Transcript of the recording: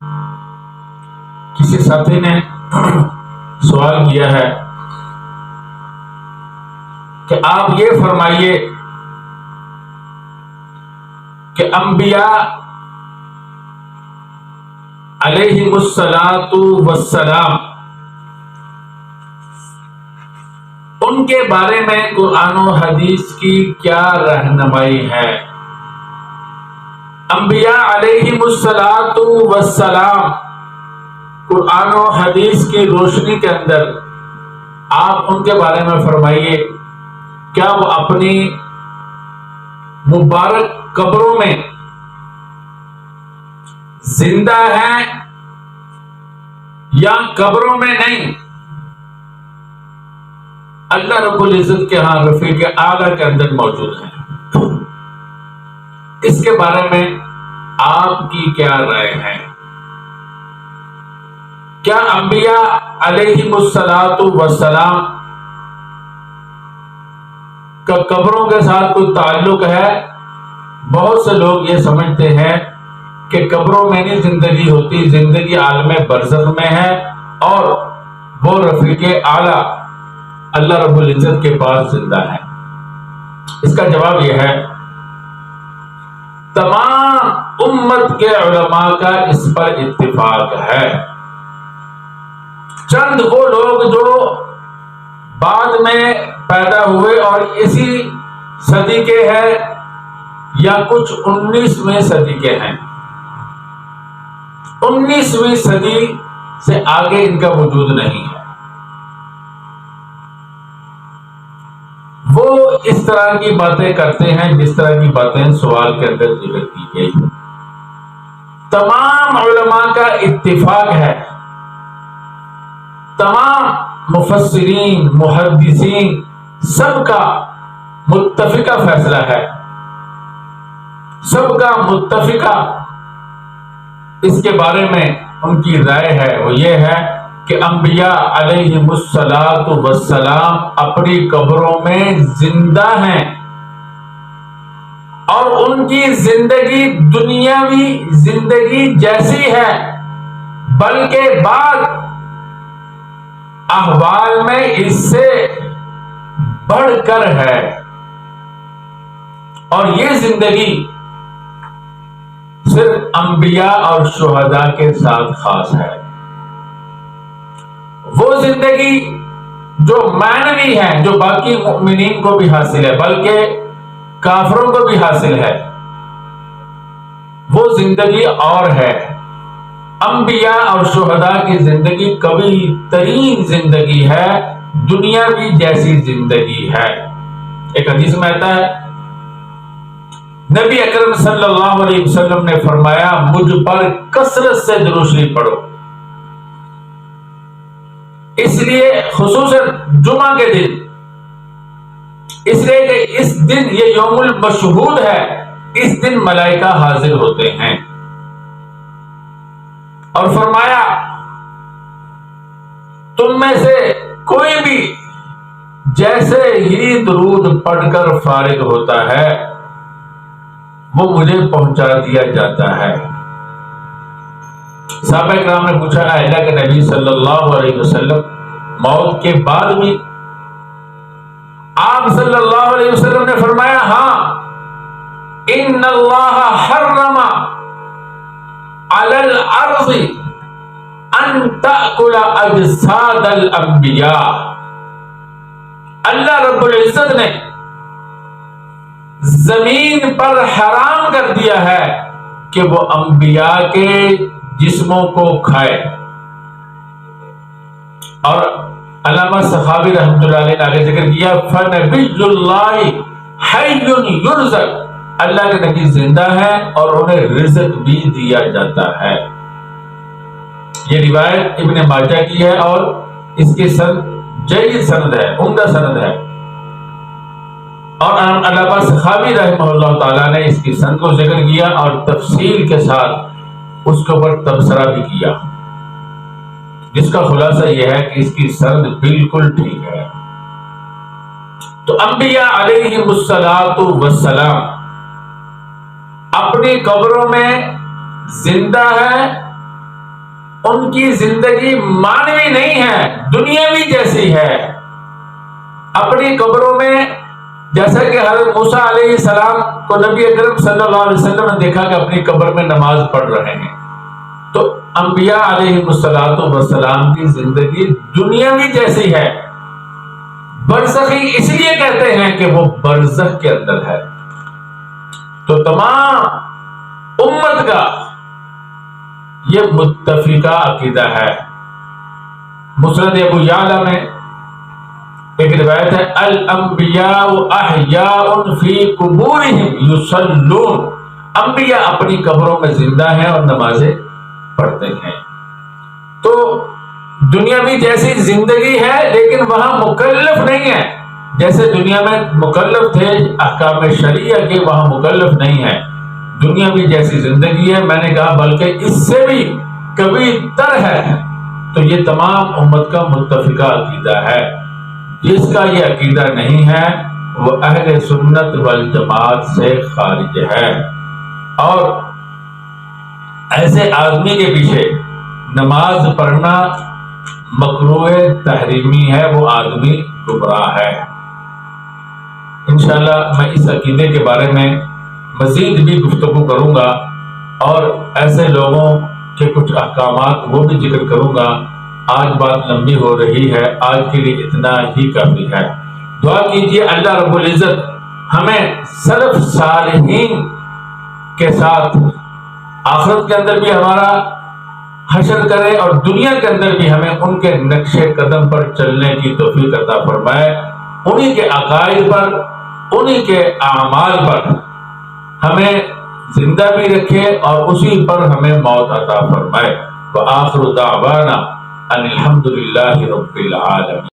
کسی ساتھی نے سوال کیا ہے کہ آپ یہ فرمائیے کہ انبیاء علیہم الصلاۃ والسلام ان کے بارے میں قرآن و حدیث کی کیا رہنمائی ہے؟ انبیاء علیہم الصلاۃ والسلام قرآن و حدیث کی روشنی کے اندر آپ ان کے بارے میں فرمائیے، کیا وہ اپنی مبارک قبروں میں زندہ ہیں یا قبروں میں نہیں؟ اللہ رب العزت کے ہاں رفیق اعلیٰ کے اندر موجود ہیں۔ اس کے بارے میں آپ کی کیا رائے ہے؟ کیا انبیاء علیہم الصلاۃ والسلام کا قبروں کے ساتھ کوئی تعلق ہے؟ بہت سے لوگ یہ سمجھتے ہیں کہ قبروں میں نہیں زندگی ہوتی، زندگی عالم برزخ میں ہے اور وہ رفیق اعلیٰ اللہ رب العزت کے پاس زندہ ہے۔ اس کا جواب یہ ہے، تمام امت کے علماء کا اس پر اتفاق ہے۔ چند وہ لوگ جو بعد میں پیدا ہوئے اور اسی صدی کے ہیں یا کچھ 19ویں صدی کے ہیں، 19ویں صدی سے آگے ان کا وجود نہیں ہے، وہ اس طرح کی باتیں کرتے ہیں جس طرح کی باتیں سوال کے اندر ذکر کی گئی۔ تمام علماء کا اتفاق ہے، تمام مفسرین محدثین سب کا متفقہ فیصلہ ہے، سب کا متفقہ اس کے بارے میں ان کی رائے ہے، وہ یہ ہے کہ انبیاء علیہم الصلاۃ والسلام اپنی قبروں میں زندہ ہیں اور ان کی زندگی دنیاوی زندگی جیسی ہے بلکہ بعد احوال میں اس سے بڑھ کر ہے، اور یہ زندگی صرف انبیاء اور شہداء کے ساتھ خاص ہے۔ وہ زندگی جو معنوی ہے، جو باقی مؤمنین کو بھی حاصل ہے بلکہ کافروں کو بھی حاصل ہے، وہ زندگی اور ہے۔ انبیاء اور شہداء کی زندگی قوی ترین زندگی ہے، دنیاوی جیسی زندگی ہے۔ ایک حدیث میں آتا ہے، نبی اکرم صلی اللہ علیہ وسلم نے فرمایا، مجھ پر کثرت سے درود شریف پڑھو، اس لیے خصوصاً جمعہ کے دن، اس لیے کہ اس دن یہ یوم المشہود ہے، اس دن ملائکہ حاضر ہوتے ہیں، اور فرمایا تم میں سے کوئی بھی جیسے ہی درود پڑھ کر فارغ ہوتا ہے وہ مجھے پہنچا دیا جاتا ہے۔ صحابہ کرام نے پوچھا، اللہ کے نبی صلی اللہ علیہ وسلم موت کے بعد بھی؟ آپ صلی اللہ علیہ وسلم نے فرمایا، ہاں، ان اللہ حرم علی الارض ان تأکل اجساد الانبیاء، اللہ رب العزت نے زمین پر حرام کر دیا ہے کہ وہ انبیاء کے جسموں کو کھائے۔ اور علامہ سخاوی رحمۃ اللہ علیہ نے آگے ذکر کیا، فنبی اللہ حی یرزق، اللہ کے نبی زندہ ہیں اور انہیں رزق بھی دیا جاتا ہے۔ یہ روایت ابن ماجہ کی ہے اور اس کی سند جید سند ہے، عمدہ سند ہے، اور علامہ سخاوی رحمہ اللہ تعالیٰ نے اس کی سند کو ذکر کیا اور تفصیل کے ساتھ اس کے اوپر تبصرہ بھی کیا، جس کا خلاصہ یہ ہے کہ اس کی سند بالکل ٹھیک ہے۔ تو انبیاء علیہم الصلاۃ والسلام اپنی قبروں میں زندہ ہے ان کی زندگی مانوی نہیں ہے، دنیاوی جیسی ہے۔ اپنی قبروں میں جیسا کہ حضرت موسیٰ علیہ السلام کو نبی اکرم صلی اللہ علیہ وسلم نے دیکھا کہ اپنی قبر میں نماز پڑھ رہے ہیں، تو انبیاء علیہ السلام کی زندگی دنیاوی جیسی ہے۔ برزخی اس لیے کہتے ہیں کہ وہ برزخ کے اندر ہے۔ تو تمام امت کا یہ متفقہ عقیدہ ہے۔ مسند ابو یعلا میں ایک روایت ہے، الانبیاء احیاء فی قبورہم یصلون، انبیاء اپنی قبروں میں زندہ ہیں اور نمازیں پڑھتے ہیں۔ تو دنیا بھی جیسی زندگی ہے لیکن وہاں مکلف نہیں ہے، جیسے دنیا میں مکلف تھے احکام شریعہ کے، وہاں مکلف نہیں ہے۔ دنیا بھی جیسی زندگی ہے، میں نے کہا بلکہ اس سے بھی کبھی تر ہے۔ تو یہ تمام امت کا متفقہ عقیدہ ہے۔ جس کا یہ عقیدہ نہیں ہے وہ اہل سنت والجماعت سے خارج ہے، اور ایسے آدمی کے پیچھے نماز پڑھنا مکروہ تحریمی ہے، وہ آدمی گمراہ ہے۔ انشاءاللہ میں اس عقیدے کے بارے میں مزید بھی گفتگو کروں گا، اور ایسے لوگوں کے کچھ احکامات وہ بھی ذکر کروں گا۔ آج بات لمبی ہو رہی ہے، آج کے لیے اتنا ہی کافی ہے۔ دعا کیجیے اللہ رب العزت ہمیں سلف صالحین کے ساتھ آخرت کے اندر بھی ہمارا حشر کرے، اور دنیا کے اندر بھی ہمیں ان کے نقش قدم پر چلنے کی توفیق عطا فرمائے، انہی کے عقائد پر، انہی کے اعمال پر ہمیں زندہ بھی رکھے اور اسی پر ہمیں موت عطا فرمائے۔ وآخر دعوانا ان الحمد للہ رب العالمین۔